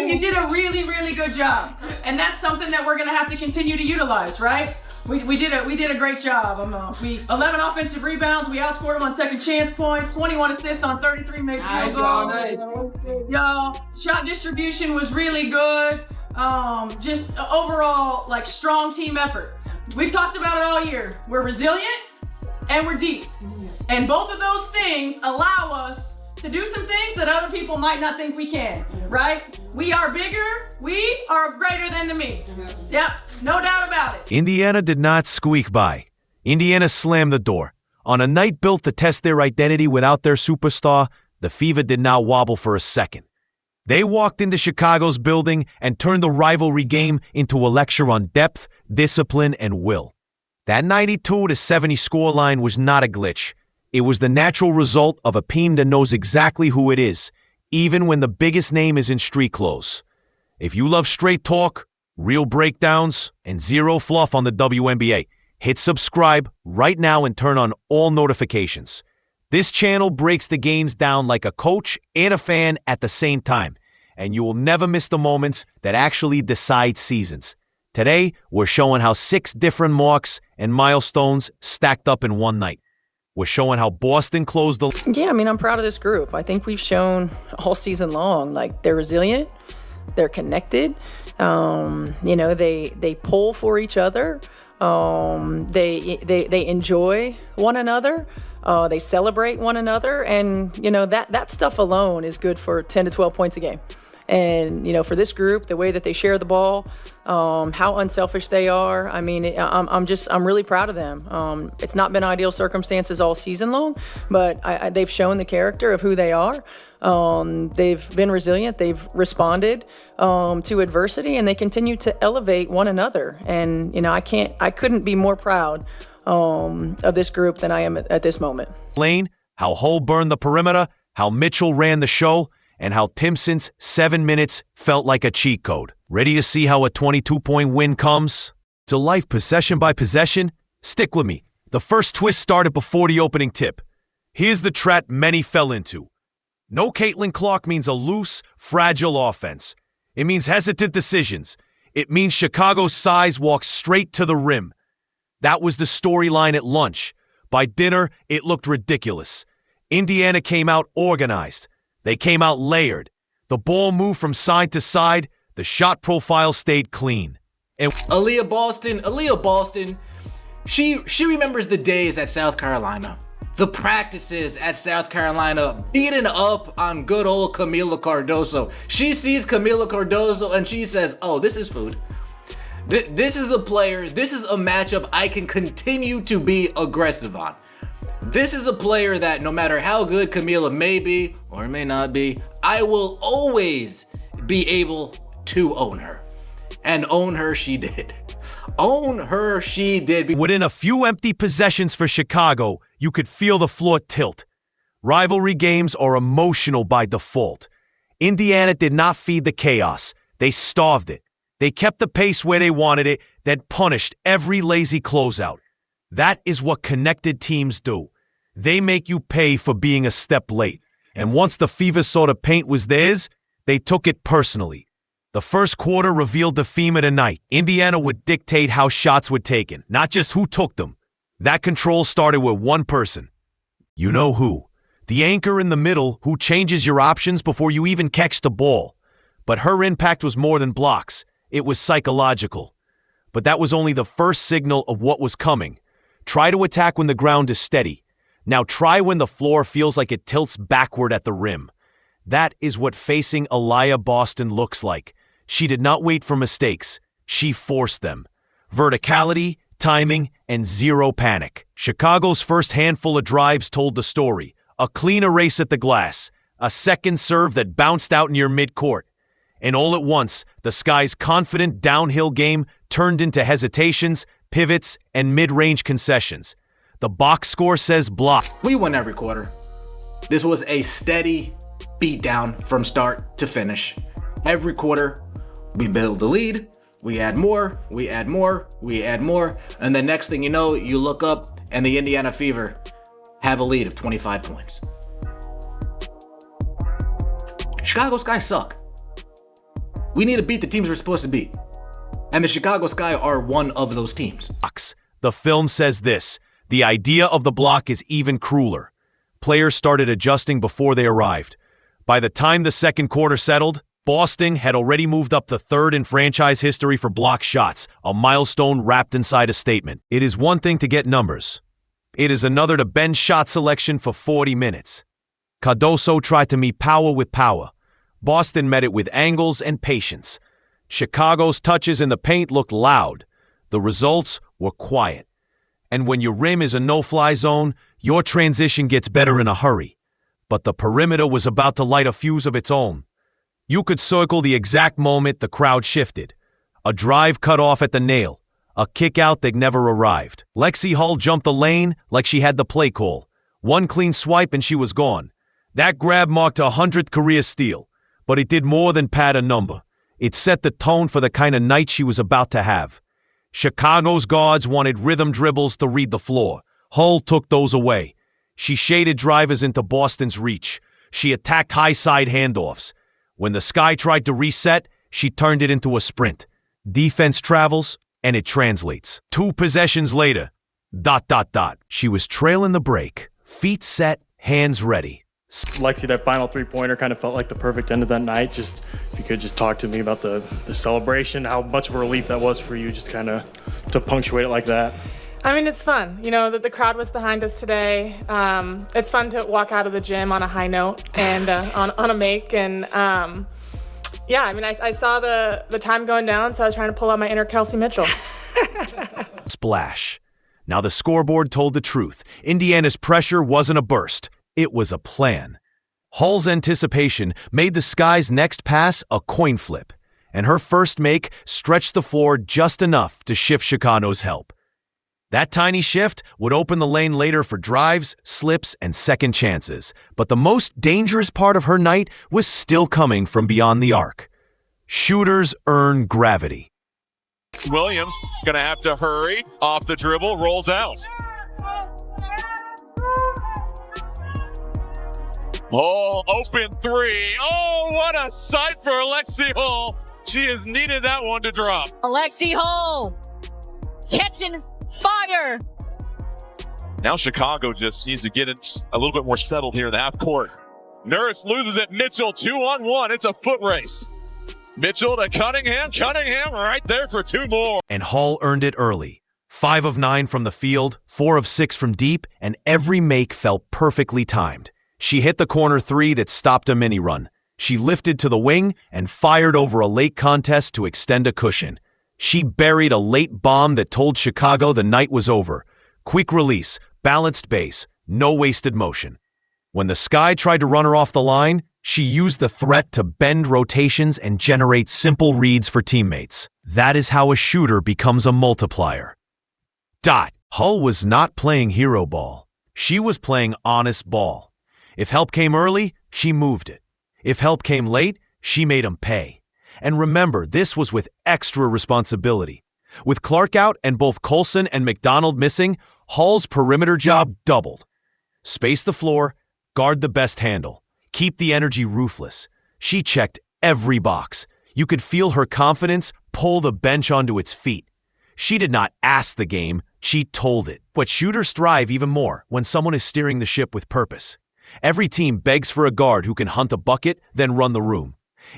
You did a really, really good job. And that's something that we're going to have to continue to utilize, right? We did a great job. 11 offensive rebounds. We outscored them on second chance points. 21 assists on 33 made field goals. Y'all, shot distribution was really good. Just overall, like, strong team effort. We've talked about it all year. We're resilient and we're deep. And both of those things allow us to do some things that other people might not think we can, right? We are bigger, we are greater than the me. Yep, no doubt about it. Indiana did not squeak by. Indiana slammed the door. On a night built to test their identity without their superstar, the Fever did not wobble for a second. They walked into Chicago's building and turned the rivalry game into a lecture on depth, discipline, and will. That 92-70 scoreline was not a glitch. It was the natural result of a team that knows exactly who it is, even when the biggest name is in street clothes. If you love straight talk, real breakdowns, and zero fluff on the WNBA, hit subscribe right now and turn on all notifications. This channel breaks the games down like a coach and a fan at the same time, and you will never miss the moments that actually decide seasons. Today, we're showing how 6 different marks and milestones stacked up in one night. We're showing how Boston closed the... Yeah, I mean, I'm proud of this group. I think we've shown all season long, like, they're resilient, they're connected, they pull for each other, they enjoy one another, they celebrate one another, and, that stuff alone is good for 10 to 12 points a game. And, for this group, the way that they share the ball, how unselfish they are, I mean, I'm really proud of them. It's not been ideal circumstances all season long, but they've shown the character of who they are. They've been resilient. They've responded to adversity, and they continue to elevate one another. And, I couldn't be more proud of this group than I am at this moment. Lane, how Hull burned the perimeter, how Mitchell ran the show, and how Timpson's 7 minutes felt like a cheat code. Ready to see how a 22-point win comes to life possession by possession? Stick with me. The first twist started before the opening tip. Here's the trap many fell into. No Caitlin Clark means a loose, fragile offense. It means hesitant decisions. It means Chicago's size walks straight to the rim. That was the storyline at lunch. By dinner, it looked ridiculous. Indiana came out organized. They came out layered. The ball moved from side to side. The shot profile stayed clean. And Aaliyah Boston, she remembers the days at South Carolina. The practices at South Carolina, beating up on good old Camila Cardoso. She sees Camila Cardoso and she says, oh, this is food. This is a player, this is a matchup I can continue to be aggressive on. This is a player that no matter how good Camila may be or may not be, I will always be able to own her. And own her she did. Own her she did. Within a few empty possessions for Chicago, you could feel the floor tilt. Rivalry games are emotional by default. Indiana did not feed the chaos. They starved it. They kept the pace where they wanted it, then punished every lazy closeout. That is what connected teams do. They make you pay for being a step late. And once the Fever saw the paint was theirs, they took it personally. The first quarter revealed the theme of the night. Indiana would dictate how shots were taken, not just who took them. That control started with one person. You know who. The anchor in the middle who changes your options before you even catch the ball. But her impact was more than blocks. It was psychological. But that was only the first signal of what was coming. Try to attack when the ground is steady. Now try when the floor feels like it tilts backward at the rim. That is what facing Aaliyah Boston looks like. She did not wait for mistakes. She forced them. Verticality, timing, and zero panic. Chicago's first handful of drives told the story. A clean erase at the glass. A second serve that bounced out near midcourt. And all at once, the Sky's confident downhill game turned into hesitations, pivots, and mid-range concessions. The box score says block. We won every quarter. This was a steady beatdown from start to finish. Every quarter, we build the lead, we add more, we add more, we add more, and the next thing you know, you look up and the Indiana Fever have a lead of 25 points. Chicago Sky suck. We need to beat the teams we're supposed to beat. And the Chicago Sky are one of those teams. The film says this: the idea of the block is even crueler. Players started adjusting before they arrived. By the time the second quarter settled, Boston had already moved up to third in franchise history for block shots, a milestone wrapped inside a statement. It is one thing to get numbers. It is another to bend shot selection for 40 minutes. Cardoso tried to meet power with power. Boston met it with angles and patience. Chicago's touches in the paint looked loud. The results were quiet. And when your rim is a no-fly zone, your transition gets better in a hurry. But the perimeter was about to light a fuse of its own. You could circle the exact moment the crowd shifted. A drive cut off at the nail. A kick out that never arrived. Lexi Hull jumped the lane like she had the play call. One clean swipe and she was gone. That grab marked her 100th career steal. But it did more than pad a number. It set the tone for the kind of night she was about to have. Chicago's guards wanted rhythm dribbles to read the floor. Hull took those away. She shaded drivers into Boston's reach. She attacked high side handoffs. When the Sky tried to reset, she turned it into a sprint. Defense travels, and it translates. 2 possessions later, ... She was trailing the break. Feet set, hands ready. Lexi, that final three-pointer kind of felt like the perfect end of that night. Just if you could just talk to me about the celebration, how much of a relief that was for you, just kind of to punctuate it like that. I mean, it's fun. You know, the crowd was behind us today. It's fun to walk out of the gym on a high note and on a make. And yeah, I mean, I saw the time going down, so I was trying to pull out my inner Kelsey Mitchell. Splash. Now the scoreboard told the truth. Indiana's pressure wasn't a burst. It was a plan. Hull's anticipation made the Sky's next pass a coin flip, and her first make stretched the floor just enough to shift Chicago's help. That tiny shift would open the lane later for drives, slips, and second chances, but the most dangerous part of her night was still coming from beyond the arc. Shooters earn gravity. Williams gonna have to hurry off the dribble, rolls out. Oh, open three. Oh, what a sight for Alexi Hull. She has needed that one to drop. Alexi Hull catching fire. Now Chicago just needs to get it a little bit more settled here in the half court. Nurse loses it. Mitchell 2-on-1. It's a foot race. Mitchell to Cunningham. Cunningham right there for 2 more. And Hull earned it early. 5 of 9 from the field, 4 of 6 from deep, and every make felt perfectly timed. She hit the corner 3 that stopped a mini run. She lifted to the wing and fired over a late contest to extend a cushion. She buried a late bomb that told Chicago the night was over. Quick release, balanced base, no wasted motion. When the Sky tried to run her off the line, she used the threat to bend rotations and generate simple reads for teammates. That is how a shooter becomes a multiplier. Hull was not playing hero ball. She was playing honest ball. If help came early, she moved it. If help came late, she made them pay. And remember, this was with extra responsibility. With Clark out and both Colson and McDonald missing, Hull's perimeter job doubled. Space the floor, guard the best handle, keep the energy ruthless. She checked every box. You could feel her confidence pull the bench onto its feet. She did not ask the game, she told it. But shooters thrive even more when someone is steering the ship with purpose. Every team begs for a guard who can hunt a bucket, then run the room.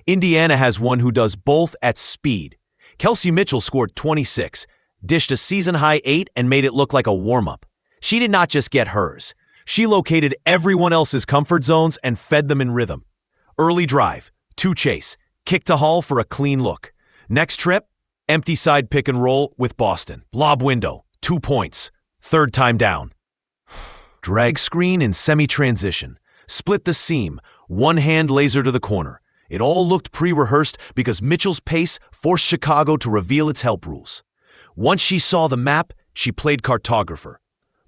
Indiana has one who does both at speed. Kelsey Mitchell scored 26, dished a season-high 8, and made it look like a warm-up. She did not just get hers. She located everyone else's comfort zones and fed them in rhythm. Early drive, 2 chase, kick to Hull for a clean look. Next trip, empty side pick and roll with Boston. Lob window, 2 points, third time down. Drag screen in semi-transition. Split the seam, one hand laser to the corner. It all looked pre-rehearsed because Mitchell's pace forced Chicago to reveal its help rules. Once she saw the map, she played cartographer.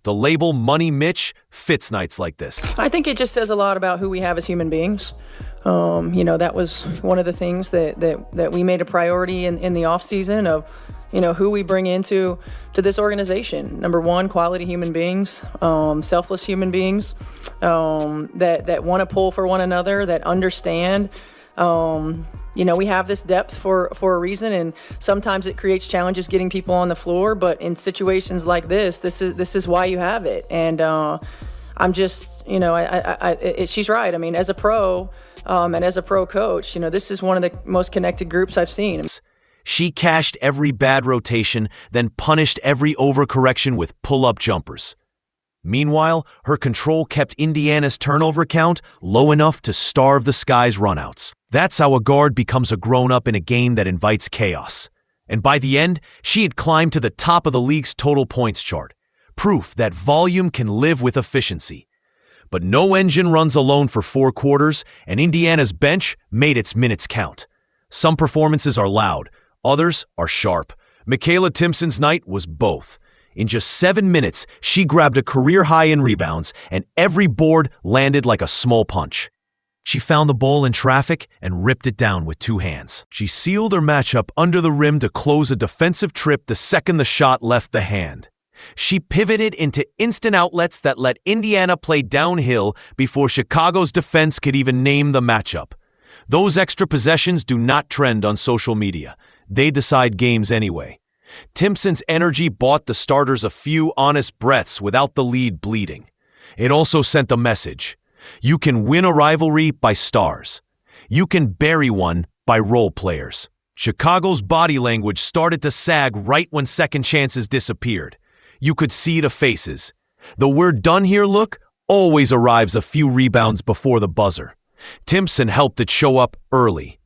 The label Money Mitch fits nights like this. I think it just says a lot about who we have as human beings. That was one of the things that we made a priority in the off season of, who we bring into this organization. Number one, quality human beings, selfless human beings that want to pull for one another, that understand we have this depth for a reason, and sometimes it creates challenges getting people on the floor. But in situations like this is why you have it. And I'm just, she's right. I mean, as a pro and as a pro coach, this is one of the most connected groups I've seen. She cashed every bad rotation, then punished every overcorrection with pull-up jumpers. Meanwhile, her control kept Indiana's turnover count low enough to starve the Sky's runouts. That's how a guard becomes a grown-up in a game that invites chaos. And by the end, she had climbed to the top of the league's total points chart. Proof that volume can live with efficiency. But no engine runs alone for 4 quarters, and Indiana's bench made its minutes count. Some performances are loud, others are sharp. Michaela Timpson's night was both. In just 7 minutes, she grabbed a career high in rebounds, and every board landed like a small punch. She found the ball in traffic and ripped it down with 2 hands. She sealed her matchup under the rim to close a defensive trip the second the shot left the hand. She pivoted into instant outlets that let Indiana play downhill before Chicago's defense could even name the matchup. Those extra possessions do not trend on social media. They decide games anyway. Timpson's energy bought the starters a few honest breaths without the lead bleeding. It also sent a message. You can win a rivalry by stars. You can bury one by role players. Chicago's body language started to sag right when second chances disappeared. You could see the faces. The "we're done here" look always arrives a few rebounds before the buzzer. Timpson helped it show up early.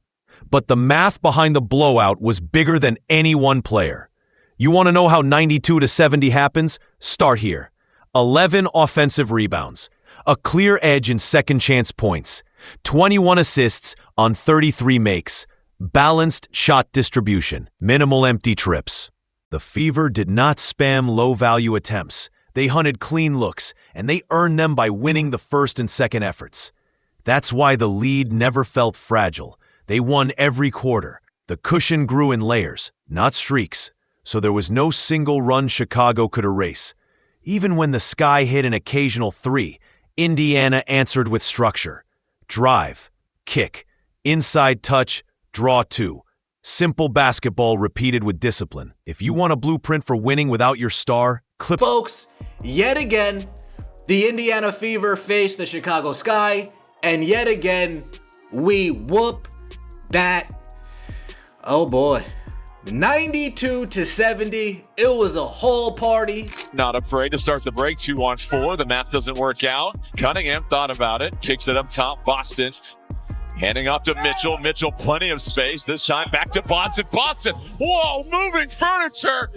But the math behind the blowout was bigger than any one player. You want to know how 92-70 happens? Start here. 11 offensive rebounds, a clear edge in second chance points, 21 assists on 33 makes, balanced shot distribution, minimal empty trips. The Fever did not spam low-value attempts. They hunted clean looks, and they earned them by winning the first and second efforts. That's why the lead never felt fragile. They won every quarter. The cushion grew in layers, not streaks. So there was no single run Chicago could erase. Even when the Sky hit an occasional 3, Indiana answered with structure. Drive, kick, inside touch, draw 2. Simple basketball repeated with discipline. If you want a blueprint for winning without your star, clip. Folks, yet again, the Indiana Fever faced the Chicago Sky, and yet again, we whoop that. Oh boy. 92-70. It was a whole party. Not afraid to start the break. 2-on-4. The math doesn't work out. Cunningham thought about it. Kicks it up top. Boston. Handing off to Mitchell. Mitchell, plenty of space. This time back to Boston. Boston. Whoa, moving furniture.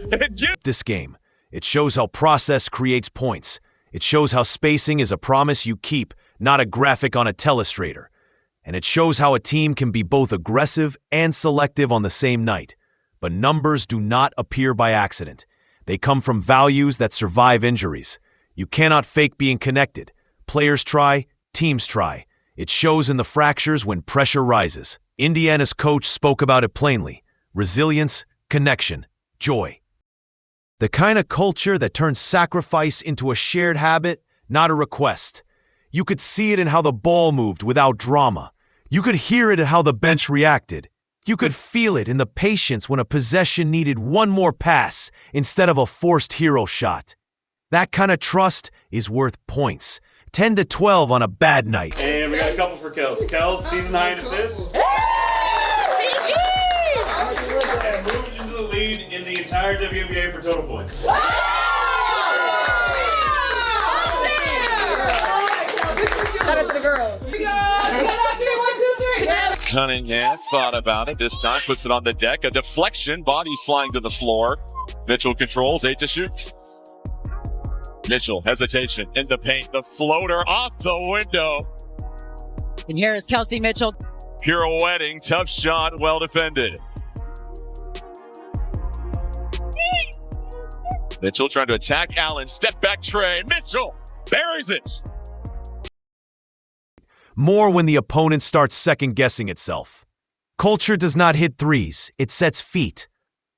This game. It shows how process creates points. It shows how spacing is a promise you keep, not a graphic on a telestrator. And it shows how a team can be both aggressive and selective on the same night. But numbers do not appear by accident. They come from values that survive injuries. You cannot fake being connected. Players try, teams try. It shows in the fractures when pressure rises. Indiana's coach spoke about it plainly. Resilience, connection, joy. The kind of culture that turns sacrifice into a shared habit, not a request. You could see it in how the ball moved without drama. You could hear it in how the bench reacted. You could feel it in the patience when a possession needed one more pass instead of a forced hero shot. That kind of trust is worth points. 10 to 12 on a bad night. And we got a couple for Kels. Kels, season high in assists. Moved into the lead in the entire WNBA for total points. Shout out to the girls. Cunningham thought about it. This time puts it on the deck. A deflection. Bodies flying to the floor. Mitchell controls. 8 to shoot. Mitchell, hesitation in the paint. The floater off the window. And here is Kelsey Mitchell. Pirouetting. Tough shot. Well defended. Mitchell trying to attack Allen. Step back tray. Mitchell buries it. More when the opponent starts second-guessing itself. Culture does not hit threes, it sets feet.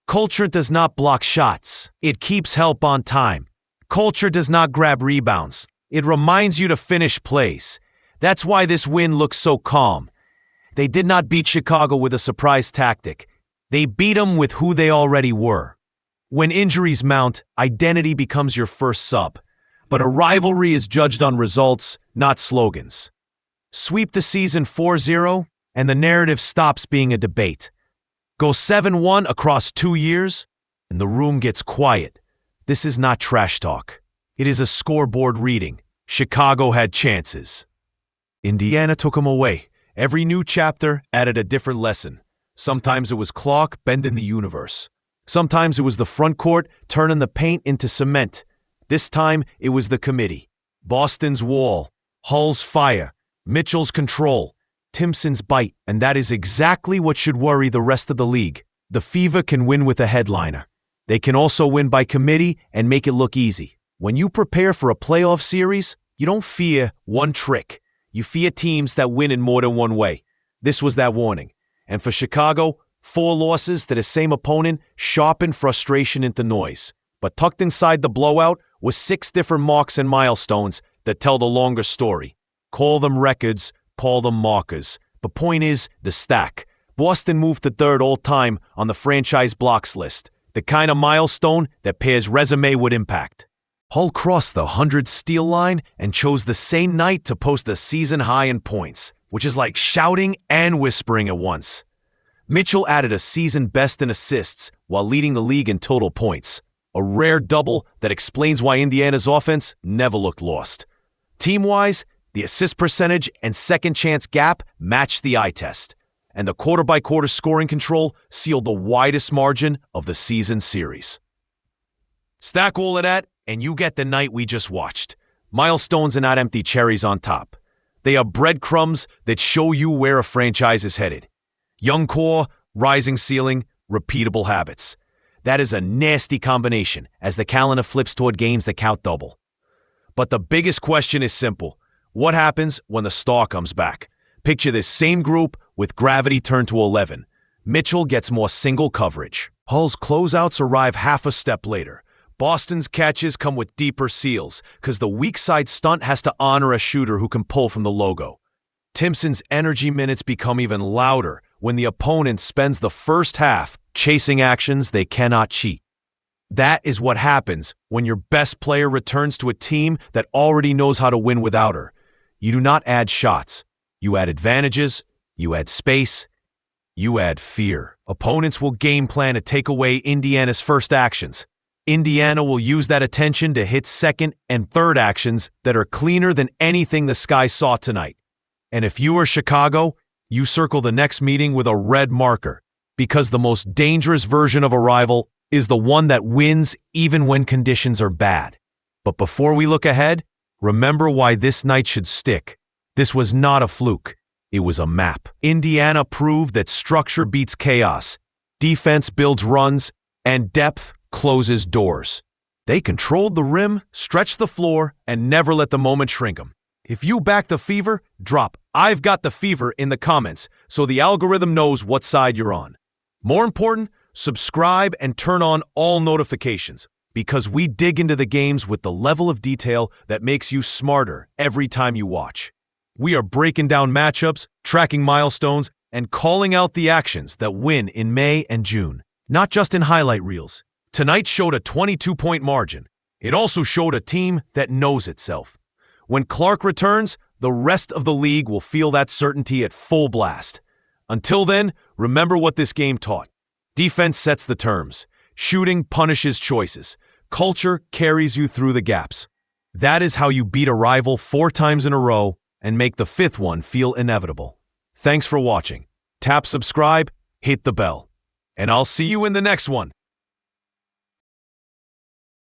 Culture does not block shots, it keeps help on time. Culture does not grab rebounds, it reminds you to finish plays. That's why this win looks so calm. They did not beat Chicago with a surprise tactic. They beat them with who they already were. When injuries mount, identity becomes your first sub. But a rivalry is judged on results, not slogans. Sweep the season 4-0, and the narrative stops being a debate. Go 7-1 across 2 years, and the room gets quiet. This is not trash talk. It is a scoreboard reading. Chicago had chances. Indiana took them away. Every new chapter added a different lesson. Sometimes it was Clark bending the universe. Sometimes it was the front court turning the paint into cement. This time it was the committee. Boston's wall, Hull's fire, Mitchell's control, Timpson's bite, and that is exactly what should worry the rest of the league. The Fever can win with a headliner. They can also win by committee and make it look easy. When you prepare for a playoff series, you don't fear one trick. You fear teams that win in more than one way. This was that warning. And for Chicago, 4 losses to the same opponent sharpened frustration into noise. But tucked inside the blowout was 6 different marks and milestones that tell the longer story. Call them records, call them markers. The point is the stack. Boston moved to 3rd all-time on the franchise blocks list, the kind of milestone that pairs resume with impact. Hull crossed the 100 steal line and chose the same night to post a season high in points, which is like shouting and whispering at once. Mitchell added a season best in assists while leading the league in total points, a rare double that explains why Indiana's offense never looked lost. Team-wise, the assist percentage and second chance gap matched the eye test, and the quarter-by-quarter scoring control sealed the widest margin of the season series. Stack all of that, and you get the night we just watched. Milestones are not empty cherries on top. They are breadcrumbs that show you where a franchise is headed. Young core, rising ceiling, repeatable habits. That is a nasty combination as the calendar flips toward games that count double. But the biggest question is simple. What happens when the star comes back? Picture this same group with gravity turned to 11. Mitchell gets more single coverage. Hull's closeouts arrive half a step later. Boston's catches come with deeper seals because the weak side stunt has to honor a shooter who can pull from the logo. Timpson's energy minutes become even louder when the opponent spends the first half chasing actions they cannot cheat. That is what happens when your best player returns to a team that already knows how to win without her. You do not add shots. You add advantages, you add space, you add fear. Opponents will game plan to take away Indiana's first actions. Indiana will use that attention to hit second and third actions that are cleaner than anything the Sky saw tonight. And if you are Chicago, you circle the next meeting with a red marker, because the most dangerous version of a rival is the one that wins even when conditions are bad. But before we look ahead, remember why this night should stick. This was not a fluke. It was a map. Indiana proved that structure beats chaos, defense builds runs, and depth closes doors. They controlled the rim, stretched the floor, and never let the moment shrink them. If you back the Fever, drop "I've got the fever" in the comments so the algorithm knows what side you're on. More important, subscribe and turn on all notifications because we dig into the games with the level of detail that makes you smarter every time you watch. We are breaking down matchups, tracking milestones, and calling out the actions that win in May and June, not just in highlight reels. Tonight showed a 22-point margin. It also showed a team that knows itself. When Clark returns, the rest of the league will feel that certainty at full blast. Until then, remember what this game taught. Defense sets the terms. Shooting punishes choices. Culture carries you through the gaps. That is how you beat a rival 4 times in a row and make the 5th one feel inevitable. Thanks for watching. Tap subscribe, hit the bell, and I'll see you in the next one.